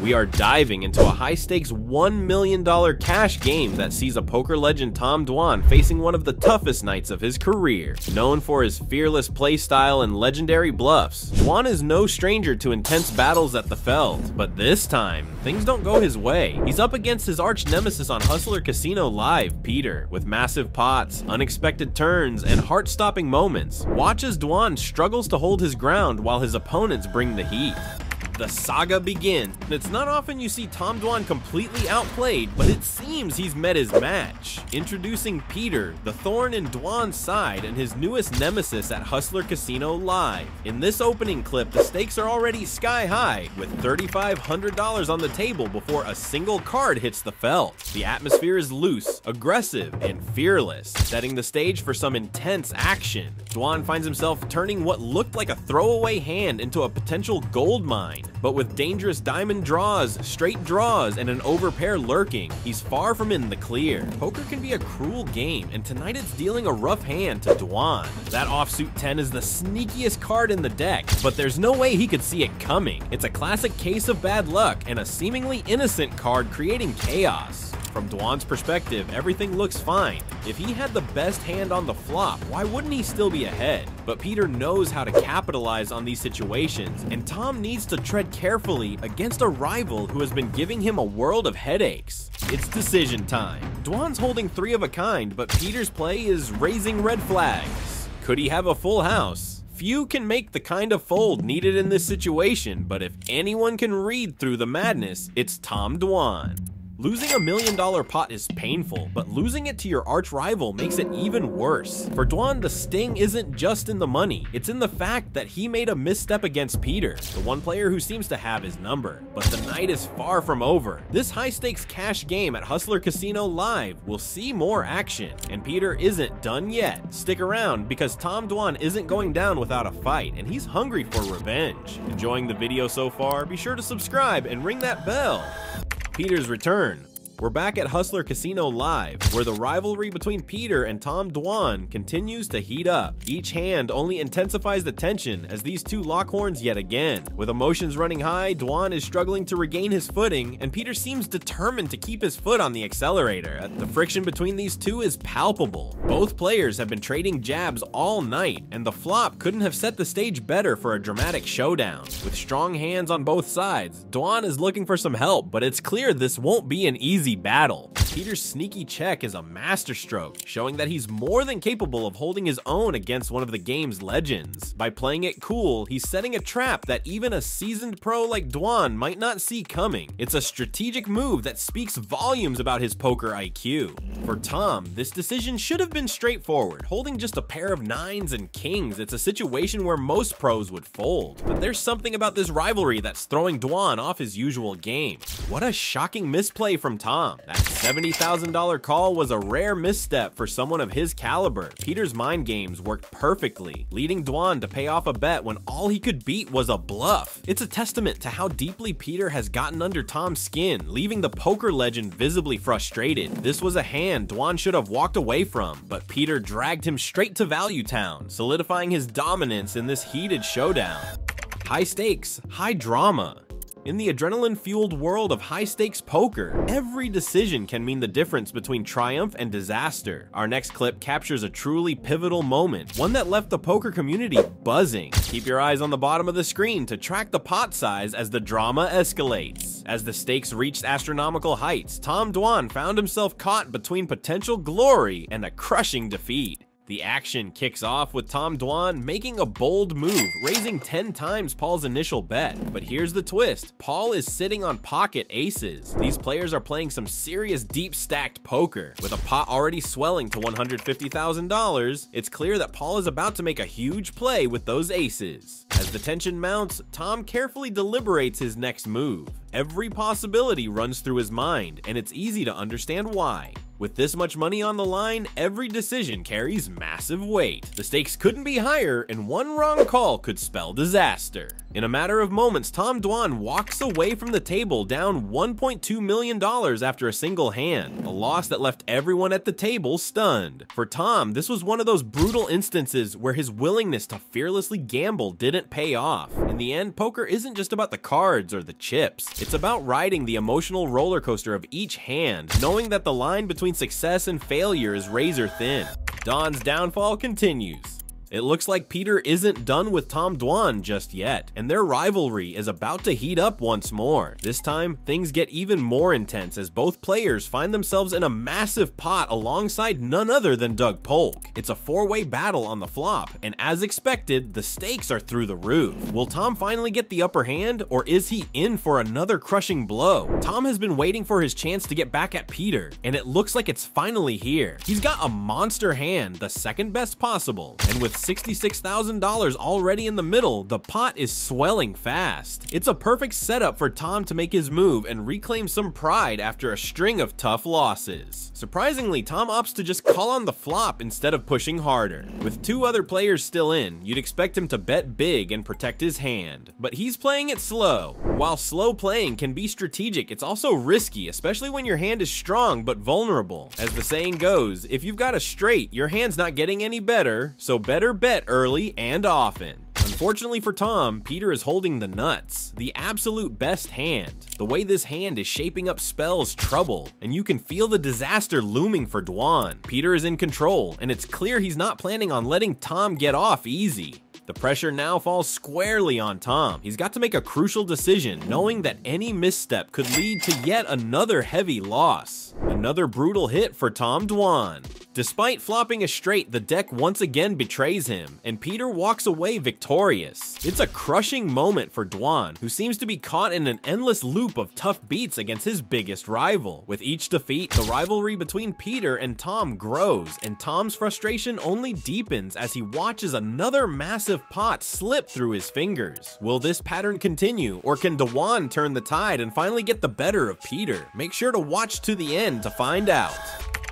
We are diving into a high-stakes $1 million cash game that sees a poker legend Tom Dwan facing one of the toughest nights of his career. Known for his fearless playstyle and legendary bluffs, Dwan is no stranger to intense battles at the Feld, but this time, things don't go his way. He's up against his arch nemesis on Hustler Casino Live, Peter, with massive pots, unexpected turns, and heart-stopping moments. Watch as Dwan struggles to hold his ground while his opponents bring the heat. The saga begins. It's not often you see Tom Dwan completely outplayed, but it seems he's met his match. Introducing Peter, the thorn in Dwan's side and his newest nemesis at Hustler Casino Live. In this opening clip, the stakes are already sky high, with $3,500 on the table before a single card hits the felt. The atmosphere is loose, aggressive, and fearless, setting the stage for some intense action. Dwan finds himself turning what looked like a throwaway hand into a potential gold mine. But with dangerous diamond draws, straight draws, and an overpair lurking, he's far from in the clear. Poker can be a cruel game, and tonight it's dealing a rough hand to Dwan. That offsuit 10 is the sneakiest card in the deck, but there's no way he could see it coming. It's a classic case of bad luck, and a seemingly innocent card creating chaos. From Dwan's perspective, everything looks fine. If he had the best hand on the flop, why wouldn't he still be ahead? But Peter knows how to capitalize on these situations, and Tom needs to tread carefully against a rival who has been giving him a world of headaches. It's decision time. Dwan's holding three of a kind, but Peter's play is raising red flags. Could he have a full house? Few can make the kind of fold needed in this situation, but if anyone can read through the madness, it's Tom Dwan. Losing $1 million pot is painful, but losing it to your arch rival makes it even worse. For Dwan, the sting isn't just in the money, it's in the fact that he made a misstep against Peter, the one player who seems to have his number. But the night is far from over. This high-stakes cash game at Hustler Casino Live will see more action, and Peter isn't done yet. Stick around, because Tom Dwan isn't going down without a fight, and he's hungry for revenge. Enjoying the video so far? Be sure to subscribe and ring that bell. Peter's return. We're back at Hustler Casino Live, where the rivalry between Peter and Tom Dwan continues to heat up. Each hand only intensifies the tension as these two lock horns yet again. With emotions running high, Dwan is struggling to regain his footing, and Peter seems determined to keep his foot on the accelerator. The friction between these two is palpable. Both players have been trading jabs all night, and the flop couldn't have set the stage better for a dramatic showdown. With strong hands on both sides, Dwan is looking for some help, but it's clear this won't be an easy battle. Peter's sneaky check is a masterstroke, showing that he's more than capable of holding his own against one of the game's legends. By playing it cool, he's setting a trap that even a seasoned pro like Dwan might not see coming. It's a strategic move that speaks volumes about his poker IQ. For Tom, this decision should have been straightforward. Holding just a pair of nines and kings, it's a situation where most pros would fold. But there's something about this rivalry that's throwing Dwan off his usual game. What a shocking misplay from Tom. That $70,000 call was a rare misstep for someone of his caliber. Peter's mind games worked perfectly, leading Dwan to pay off a bet when all he could beat was a bluff. It's a testament to how deeply Peter has gotten under Tom's skin, leaving the poker legend visibly frustrated. This was a hand Dwan should have walked away from, but Peter dragged him straight to Value Town, solidifying his dominance in this heated showdown. High stakes, high drama. In the adrenaline-fueled world of high-stakes poker, every decision can mean the difference between triumph and disaster. Our next clip captures a truly pivotal moment, one that left the poker community buzzing. Keep your eyes on the bottom of the screen to track the pot size as the drama escalates. As the stakes reached astronomical heights, Tom Dwan found himself caught between potential glory and a crushing defeat. The action kicks off with Tom Dwan making a bold move, raising 10 times Paul's initial bet. But here's the twist. Paul is sitting on pocket aces. These players are playing some serious deep stacked poker. With a pot already swelling to $150,000, it's clear that Paul is about to make a huge play with those aces. As the tension mounts, Tom carefully deliberates his next move. Every possibility runs through his mind, and it's easy to understand why. With this much money on the line, every decision carries massive weight. The stakes couldn't be higher, and one wrong call could spell disaster. In a matter of moments, Tom Dwan walks away from the table down $1.2 million after a single hand, a loss that left everyone at the table stunned. For Tom, this was one of those brutal instances where his willingness to fearlessly gamble didn't pay off. In the end, poker isn't just about the cards or the chips. It's about riding the emotional roller coaster of each hand, knowing that the line between success and failure is razor thin. Don's downfall continues. It looks like Peter isn't done with Tom Dwan just yet, and their rivalry is about to heat up once more. This time, things get even more intense as both players find themselves in a massive pot alongside none other than Doug Polk. It's a four-way battle on the flop, and as expected, the stakes are through the roof. Will Tom finally get the upper hand, or is he in for another crushing blow? Tom has been waiting for his chance to get back at Peter, and it looks like it's finally here. He's got a monster hand, the second best possible, and with $66,000 already in the middle, the pot is swelling fast. It's a perfect setup for Tom to make his move and reclaim some pride after a string of tough losses. Surprisingly, Tom opts to just call on the flop instead of pushing harder. With two other players still in, you'd expect him to bet big and protect his hand, but he's playing it slow. While slow playing can be strategic, it's also risky, especially when your hand is strong but vulnerable. As the saying goes, if you've got a straight, your hand's not getting any better, so better bet early and often. Unfortunately for Tom, Peter is holding the nuts, the absolute best hand. The way this hand is shaping up spells trouble, and you can feel the disaster looming for Dwan. Peter is in control, and it's clear he's not planning on letting Tom get off easy. The pressure now falls squarely on Tom. He's got to make a crucial decision, knowing that any misstep could lead to yet another heavy loss. Another brutal hit for Tom Dwan. Despite flopping a straight, the deck once again betrays him, and Peter walks away victorious. It's a crushing moment for Dwan, who seems to be caught in an endless loop of tough beats against his biggest rival. With each defeat, the rivalry between Peter and Tom grows, and Tom's frustration only deepens as he watches another massive pot slip through his fingers. Will this pattern continue, or can Dwan turn the tide and finally get the better of Peter? Make sure to watch to the end to find out.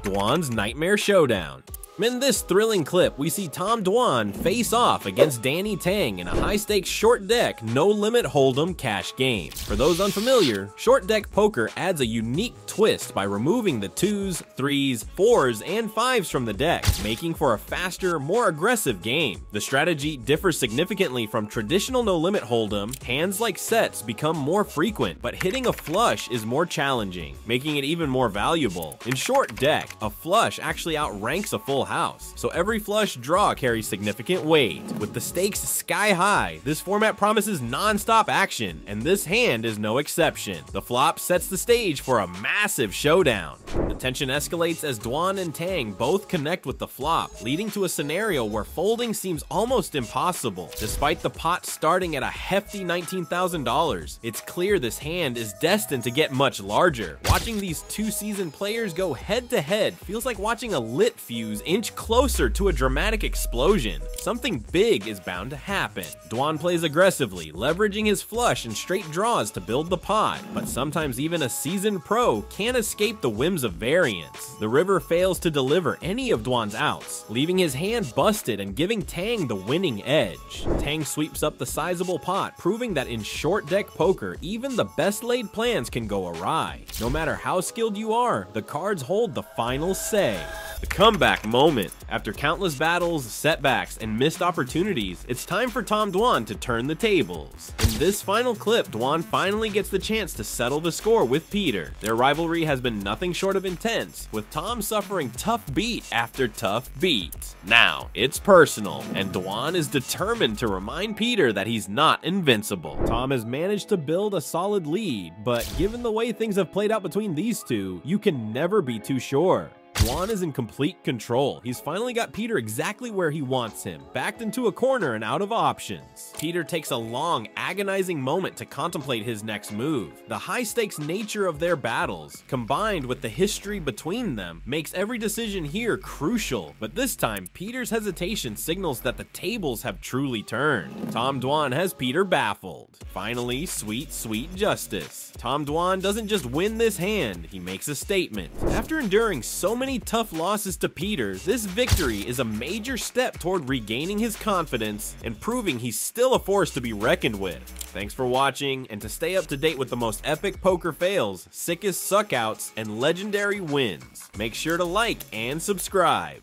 Dwan's Nightmare Showdown. In this thrilling clip, we see Tom Dwan face off against Danny Tang in a high-stakes short deck, no-limit hold'em cash game. For those unfamiliar, short deck poker adds a unique twist by removing the 2s, 3s, 4s, and 5s from the deck, making for a faster, more aggressive game. The strategy differs significantly from traditional no-limit hold'em. Hands like sets become more frequent, but hitting a flush is more challenging, making it even more valuable. In short deck, a flush actually outranks a full house, so every flush draw carries significant weight. With the stakes sky high, this format promises non-stop action, and this hand is no exception. The flop sets the stage for a massive showdown. The tension escalates as Dwan and Tang both connect with the flop, leading to a scenario where folding seems almost impossible. Despite the pot starting at a hefty $19,000, it's clear this hand is destined to get much larger. Watching these two seasoned players go head-to-head feels like watching a lit fuse inch closer to a dramatic explosion. Something big is bound to happen. Dwan plays aggressively, leveraging his flush and straight draws to build the pot, but sometimes even a seasoned pro can't escape the whims of variance. The river fails to deliver any of Dwan's outs, leaving his hand busted and giving Tang the winning edge. Tang sweeps up the sizable pot, proving that in short deck poker, even the best laid plans can go awry. No matter how skilled you are, the cards hold the final say. The comeback moment. After countless battles, setbacks, and missed opportunities, it's time for Tom Dwan to turn the tables. In this final clip, Dwan finally gets the chance to settle the score with Peter. Their rivalry has been nothing short of intense, with Tom suffering tough beat after tough beat. Now, it's personal, and Dwan is determined to remind Peter that he's not invincible. Tom has managed to build a solid lead, but given the way things have played out between these two, you can never be too sure. Dwan is in complete control. He's finally got Peter exactly where he wants him, backed into a corner and out of options. Peter takes a long, agonizing moment to contemplate his next move. The high-stakes nature of their battles, combined with the history between them, makes every decision here crucial. But this time, Peter's hesitation signals that the tables have truly turned. Tom Dwan has Peter baffled. Finally, sweet, sweet justice. Tom Dwan doesn't just win this hand, he makes a statement. After enduring so many tough losses to Peter, this victory is a major step toward regaining his confidence and proving he's still a force to be reckoned with. Thanks for watching, and to stay up to date with the most epic poker fails, sickest suckouts, and legendary wins, make sure to like and subscribe.